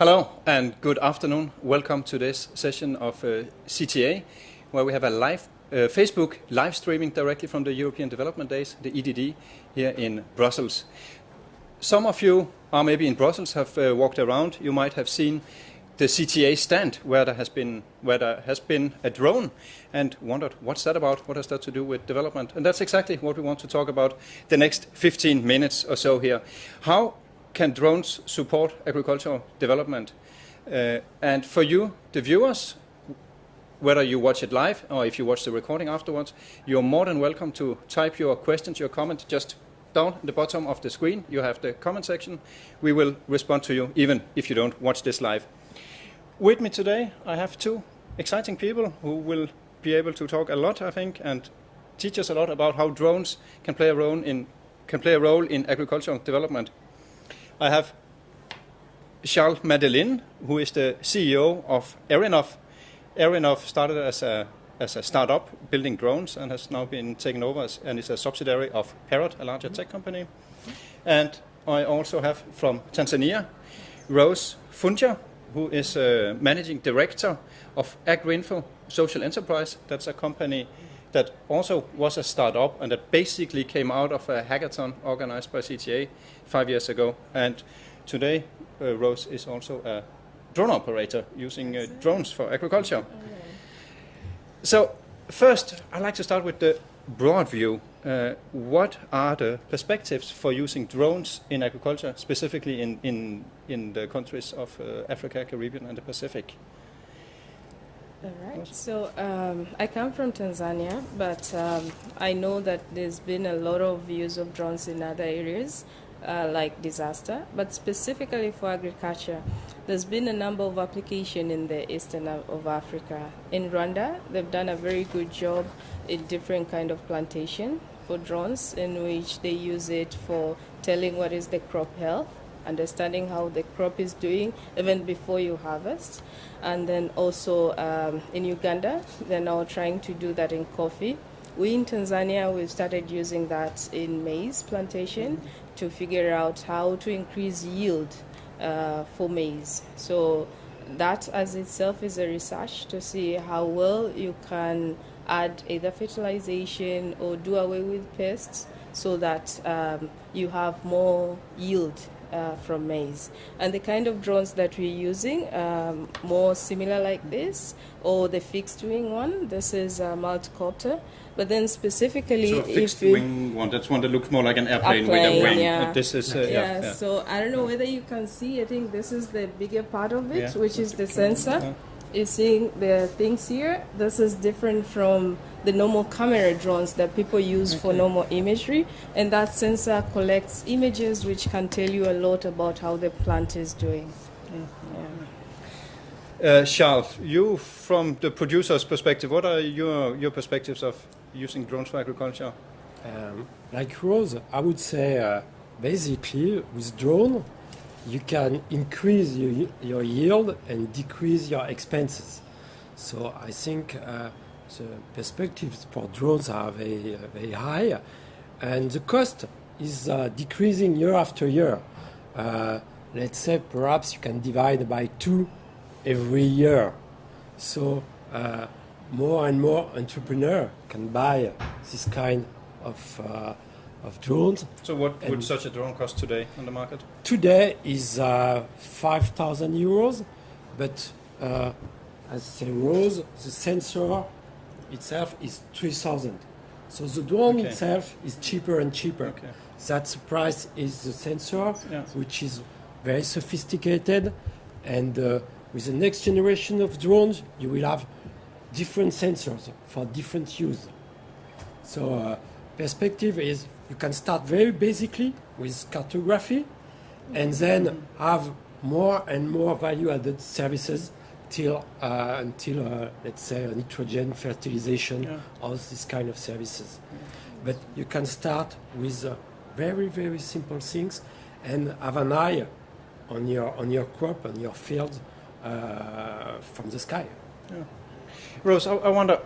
Hello and good afternoon. Welcome to this session of CTA, where we have a live Facebook live streaming directly from the European Development Days, the EDD, here in Brussels. Some of you are maybe in Brussels, have walked around. You might have seen the CTA stand where there has been a drone and wondered what's that about, what has that to do with development. And that's exactly what we want to talk about the next 15 minutes or so here. How can drones support agricultural development? And for you, the viewers, whether you watch it live or if you watch the recording afterwards, you're more than welcome to type your questions, your comments, just down at the bottom of the screen. You have the comment section. We will respond to you even if you don't watch this live. With me today, I have two exciting people who will be able to talk a lot, I think, and teach us a lot about how drones can play a role in agricultural development. I have Charles Madeline, who is the CEO of AIRINOV. AIRINOV started as a startup building drones and has now been taken over and is a subsidiary of Parrot, a larger tech company. And I also have from Tanzania, Rose Funja, who is managing director of Agrinfo social enterprise. That's a company that also was a startup and that basically came out of a hackathon organized by CTA 5 years ago. And today, Rose is also a drone operator using drones for agriculture. So first, I'd like to start with the broad view. What are the perspectives for using drones in agriculture, specifically in the countries of Africa, Caribbean, and the Pacific? All right. So I come from Tanzania, but I know that there's been a lot of use of drones in other areas, like disaster. But specifically for agriculture, there's been a number of applications in the eastern of Africa. In Rwanda, they've done a very good job in different kind of plantation for drones, in which they use it for telling what is the crop health, understanding how the crop is doing even before you harvest. And then also in Uganda, they're now trying to do that in coffee. We in Tanzania, we've started using that in maize plantation to figure out how to increase yield for maize. So that as itself is a research to see how well you can add either fertilization or do away with pests so that you have more yield from maize. And the kind of drones that we're using, more similar like this, or the fixed-wing one. This is a multicopter. But then specifically, so a fixed-wing one, that's one that looks more like an airplane with a wing. Yeah. This is yeah. So I don't know whether you can see. I think this is the bigger part of it, which is the sensor. You're seeing the things here. This is different from the normal camera drones that people use for normal imagery. And that sensor collects images which can tell you a lot about how the plant is doing. Charles, you from the producer's perspective, what are your perspectives of using drones for agriculture? Like Rose, I would say basically with drone, you can increase your yield and decrease your expenses. So I think the perspectives for drones are very, very high, and the cost is decreasing year after year. Let's say perhaps you can divide by 2 every year. So more and more entrepreneurs can buy this kind of drones. So what would such a drone cost today on the market? Today is 5,000 euros, but as say Rose, the sensor itself is 3,000. So the drone itself is cheaper and cheaper. That's the price is the sensor, which is very sophisticated, and with the next generation of drones, you will have different sensors for different use. So perspective is you can start very basically with cartography and then have more and more value-added services until let's say nitrogen fertilization, all these kind of services. But you can start with very, very simple things and have an eye on your crop, on your field from the sky. Rose, I wonder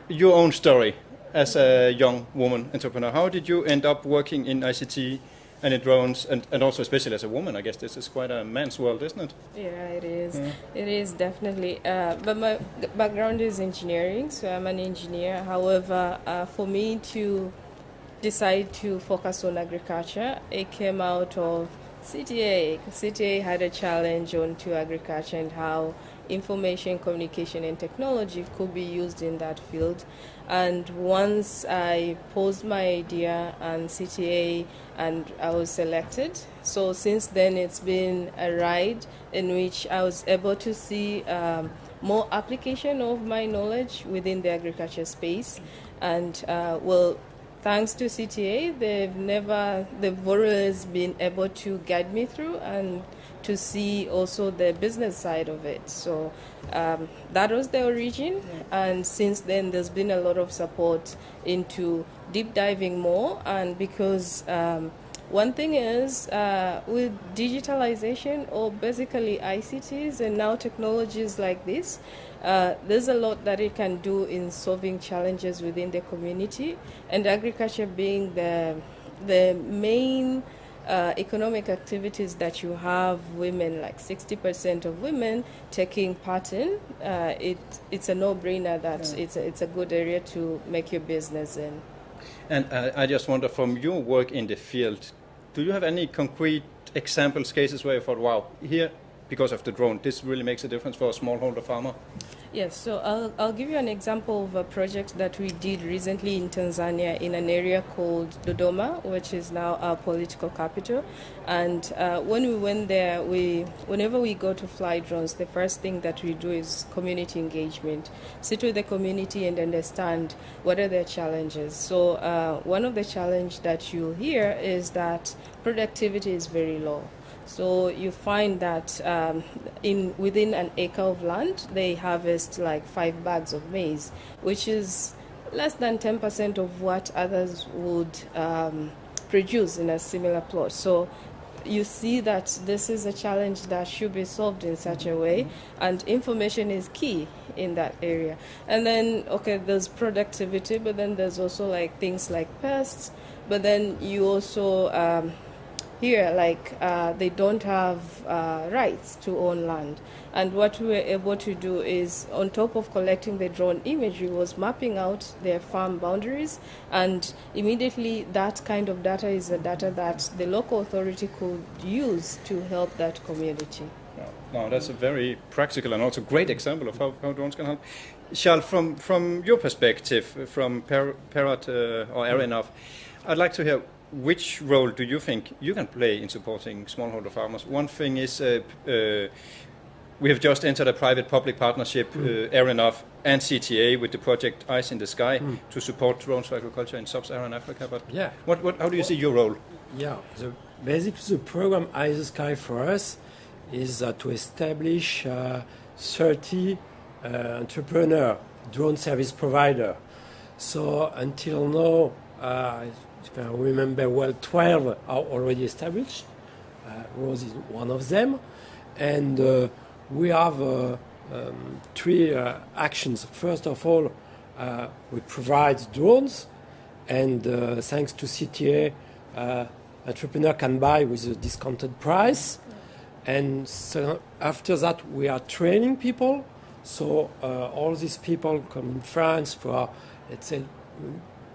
your own story as a young woman entrepreneur. How did you end up working in ICT And in drones, and also especially as a woman, I guess this is quite a man's world, isn't it? Yeah, it is. It is definitely. But my background is engineering, so I'm an engineer. However, for me to decide to focus on agriculture, it came out of CTA. CTA had a challenge onto agriculture and how information, communication, and technology could be used in that field. And once I posed my idea and CTA, and I was selected. So since then, it's been a ride in which I was able to see more application of my knowledge within the agriculture space. And thanks to CTA, they've always been able to guide me through and to see also the business side of it. So that was the origin, and since then there's been a lot of support into deep diving more. And because one thing is with digitalization, or basically ICTs and now technologies like this, there's a lot that it can do in solving challenges within the community, and agriculture being the main economic activities that you have women, like 60% of women taking part in, it's a no-brainer that it's a good area to make your business in. And I just wonder, from your work in the field, do you have any concrete examples, cases where you thought, wow, here, because of the drone, this really makes a difference for a smallholder farmer? Yes, so I'll give you an example of a project that we did recently in Tanzania in an area called Dodoma, which is now our political capital. And when we went there, whenever we go to fly drones, the first thing that we do is community engagement. Sit with the community and understand what are their challenges. So one of the challenges that you'll hear is that productivity is very low. So you find that within an acre of land, they harvest like 5 bags of maize, which is less than 10% of what others would produce in a similar plot. So you see that this is a challenge that should be solved in such a way, and information is key in that area. And then, okay, there's productivity, but then there's also like things like pests, but then you also here, they don't have rights to own land. And what we were able to do is, on top of collecting the drone imagery, was mapping out their farm boundaries. And immediately that kind of data is the data that the local authority could use to help that community. Wow, that's a very practical and also great example of how drones can help. Charles, from your perspective, from Parrot or AIRINOV, I'd like to hear, which role do you think you can play in supporting smallholder farmers? One thing is we have just entered a private-public partnership, AIRINOV and CTA, with the project Eyes in the Sky to support drones for agriculture in sub-Saharan Africa. But how do you see your role? Yeah, basically the program Eyes in the Sky for us is to establish 30 entrepreneur drone service provider. So until now, if I remember well, 12 are already established. Rose is one of them. And we have 3 actions. First of all, we provide drones, and thanks to CTA, entrepreneur can buy with a discounted price. And so after that, we are training people. So all these people come in France for, let's say,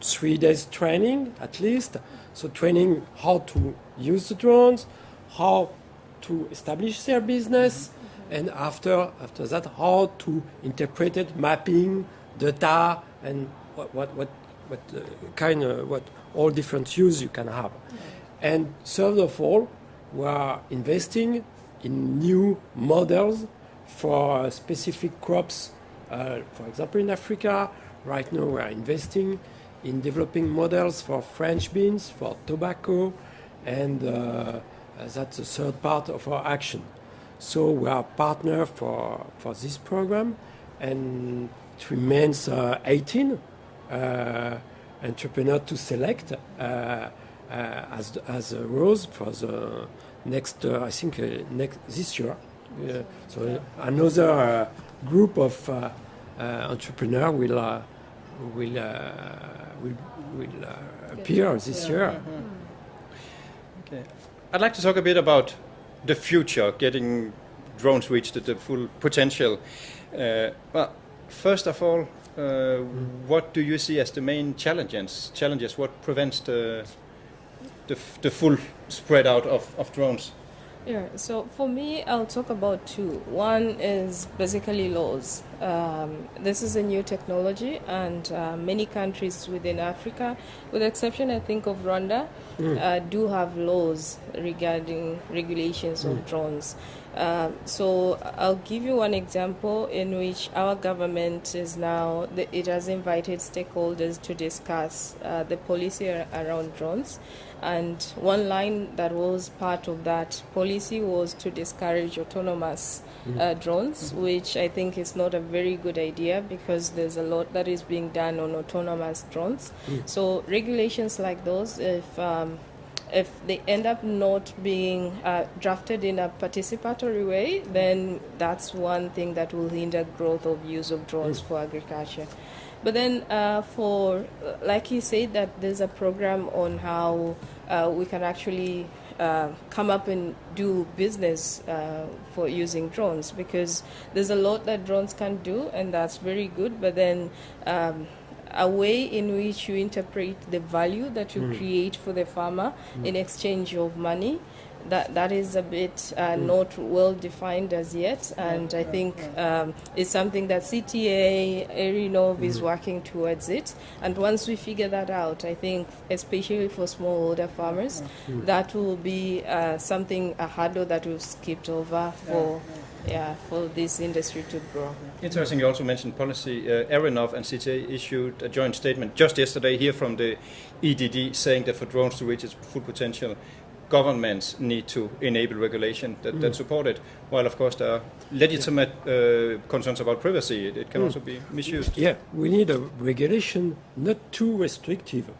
3 days training at least. So training how to use the drones, how to establish their business, and after that how to interpret it, mapping data, and what all different use you can have. And third of all, we are investing in new models for specific crops. For example, in Africa, right now we are investing in developing models for French beans, for tobacco, and that's the third part of our action. So we are a partner for this program, and it remains 18 entrepreneurs to select as a Rose for the next, this year. So another group of entrepreneurs will appear this year. Okay. I'd like to talk a bit about the future, getting drones reach the full potential. Well, first of all, what do you see as the main challenges? What prevents the full spread out of drones? Yeah, so for me, I'll talk about two. One is basically laws. This is a new technology, and many countries within Africa, with the exception, I think, of Rwanda, do have laws regarding regulations of drones. So I'll give you one example in which our government is now, it has invited stakeholders to discuss the policy around drones. And one line that was part of that policy was to discourage autonomous drones, which I think is not a very good idea because there's a lot that is being done on autonomous drones. So regulations like those, if they end up not being drafted in a participatory way, then that's one thing that will hinder growth of use of drones for agriculture. But then like he said, that there's a program on how we can actually come up and do business for using drones, because there's a lot that drones can do, and that's very good. But then a way in which you interpret the value that you create for the farmer in exchange of money, that is a bit not well defined as yet, and I think it's something that CTA, AIRINOV is working towards it. And once we figure that out, I think especially for smallholder farmers, that will be a hurdle that we've skipped over for this industry to grow. Interesting, you also mentioned policy. AIRINOV and CTA issued a joint statement just yesterday here from the EDD saying that for drones to reach its full potential, governments need to enable regulation that support it, while of course there are legitimate concerns about privacy. It can also be misused. Yeah, we need a regulation not too restrictive,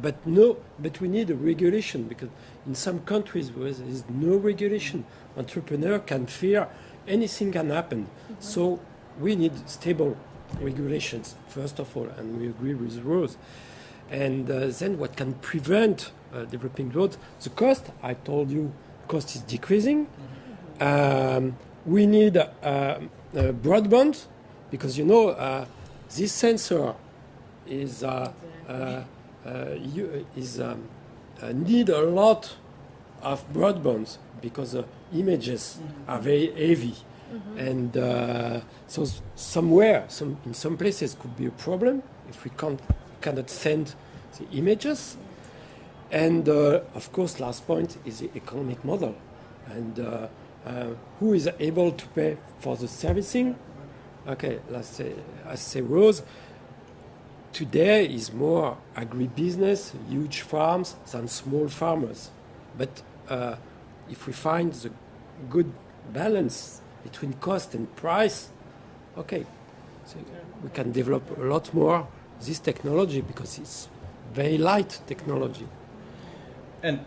but we need a regulation, because in some countries where there is no regulation, entrepreneur can fear anything can happen. So we need stable regulations first of all, and we agree with Rose. And then what can prevent developing roads? The cost, I told you, cost is decreasing. We need broadband, because this sensor is need a lot of broadbands, because images are very heavy. And so in some places could be a problem if we cannot send the images. And of course, last point is the economic model, and who is able to pay for the servicing? Okay, let's say Rose. Today is more agribusiness, huge farms, than small farmers. But if we find the good balance between cost and price, okay, so we can develop a lot more this technology, because it's very light technology. And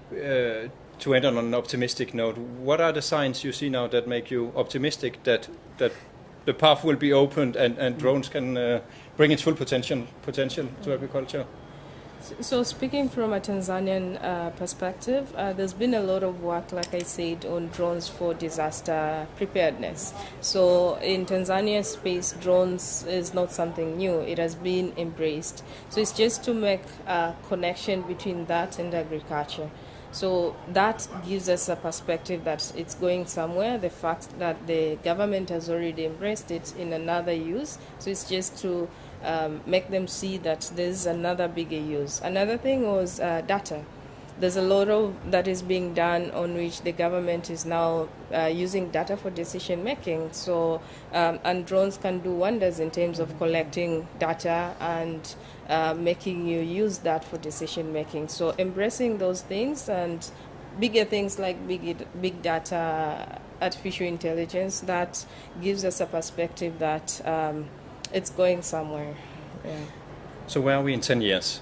to end on an optimistic note, what are the signs you see now that make you optimistic that the path will be opened and drones can bring its full potential to agriculture? So speaking from a Tanzanian perspective, there's been a lot of work, like I said, on drones for disaster preparedness. So in Tanzania's space, drones is not something new. It has been embraced. So it's just to make a connection between that and agriculture. So that gives us a perspective that it's going somewhere. The fact that the government has already embraced it in another use. So it's just to make them see that there's another bigger use. Another thing was data. There's a lot of that is being done on which the government is now using data for decision making. So and drones can do wonders in terms of collecting data and making you use that for decision making. So embracing those things and bigger things like big data, artificial intelligence, that gives us a perspective that it's going somewhere. Yeah. So where are we in 10 years?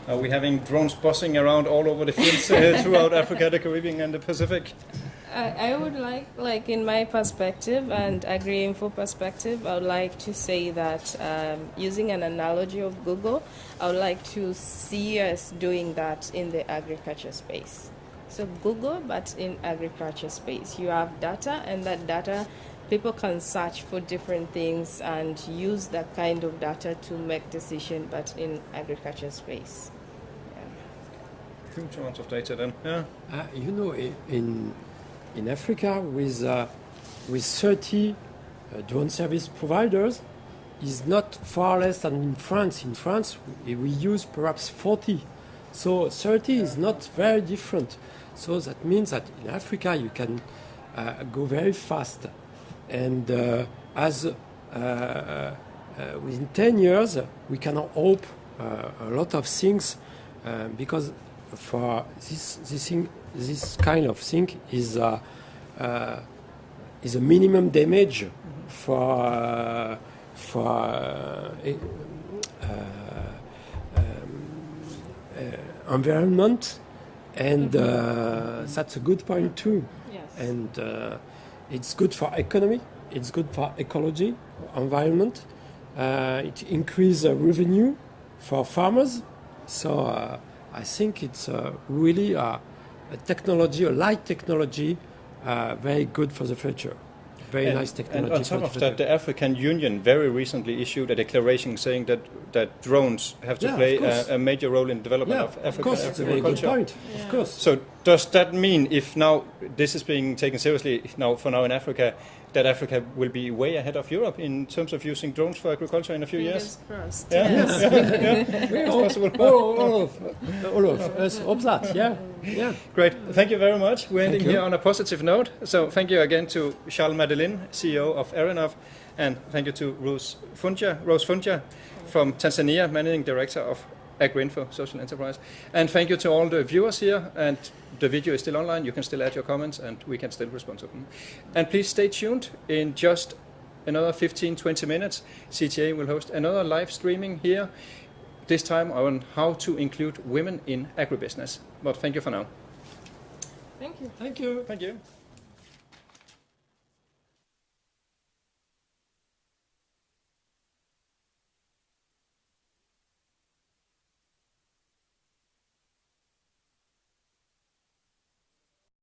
Are we having drones buzzing around all over the fields throughout Africa, the Caribbean and the Pacific? I would like in my perspective and Agrinfo perspective, I would like to say that using an analogy of Google, I would like to see us doing that in the agriculture space. So Google, but in agriculture space. You have data, and that data, people can search for different things and use that kind of data to make decisions, but in agriculture space. Huge amounts of data then. Yeah. You know, in Africa, with 30 drone service providers, is not far less than in France. In France, we use perhaps 40. So 30 is not very different. So that means that in Africa, you can go very fast. And within 10 years, we can hope a lot of things because for this kind of thing is a minimum damage for environment, and that's a good point too. Yes. And it's good for economy, it's good for ecology, environment. It increases revenue for farmers. So I think it's really a technology, a light technology, very good for the future. Very nice technology. And on top of that, the African Union very recently issued a declaration saying that drones have to play a major role in the development of African agriculture. Of course, it's a very good point. Yeah. Of course. So does that mean, if now this is being taken seriously for now in Africa, that Africa will be way ahead of Europe in terms of using drones for agriculture in a few years? Crossed. Yeah, yes. It's possible. All of us hope that. Yeah. Great. Thank you very much. We're ending here on a positive note. So thank you again to Charles Madeline, CEO of AIRINOV, and thank you to Rose Funja from Tanzania, Managing Director of Agrinfo Social Enterprise. And thank you to all the viewers here, and the video is still online. You can still add your comments and we can still respond to them. And please stay tuned. In just another 15-20 minutes, CTA will host another live streaming here, this time on how to include women in agribusiness. But thank you for now. Thank you. Thank you. Thank you.